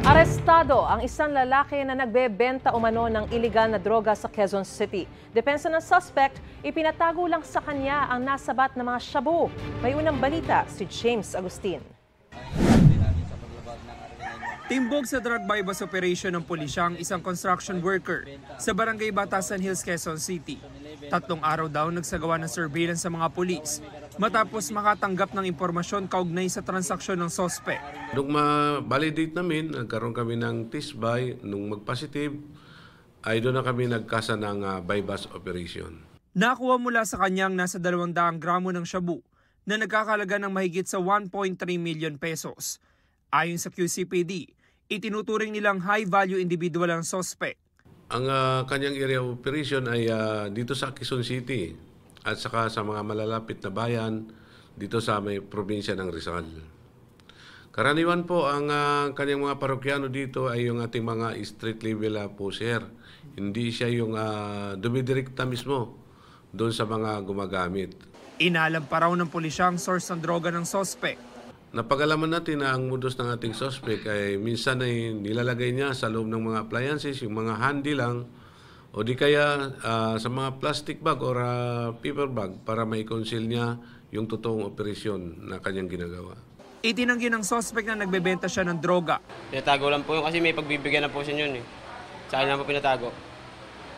Arestado ang isang lalaki na nagbebenta umano ng iligal na droga sa Quezon City. Depensa ng suspect, ipinatago lang sa kanya ang nasabat na mga shabu. May unang balita si James Agustin. Timbog sa drug bypass operation ng pulisya ang isang construction worker sa Barangay Batasan Hills, Quezon City. 3 araw daw nagsagawa ng surveillance sa mga pulis matapos makatanggap ng impormasyon kaugnay sa transaksyon ng sospek. Nung ma-validate namin, nagkaroon kami ng test-buy. Nung mag-positive, ay doon na kami nagkasa ng bypass operation. Nakuha mula sa kanyang nasa 200 gramo ng shabu na nagkakalaga ng mahigit sa 1.3 million pesos. Ayon sa QCPD, itinuturing nilang high-value individual ang sospek. Ang kanyang area of operation ay dito sa Quezon City at saka sa mga malalapit na bayan dito sa may probinsya ng Rizal. Karaniwan po ang kanyang mga parokyano dito ay yung ating mga street level pusher. Hindi siya yung dumidirekta mismo doon sa mga gumagamit. Inalam pa raw ng pulisya ang source ng droga ng sospek. Napag-alaman natin na ang modus ng ating suspect ay minsan ay nilalagay niya sa loob ng mga appliances, yung mga handy lang, o di kaya sa mga plastic bag or paper bag para mai-conceal niya yung totoong operasyon na kanyang ginagawa. Itinanggi ng suspect na nagbebenta siya ng droga. Pinatago lang po yun kasi may pagbibigyan na po siya yun eh. Sa kanya po pinatago.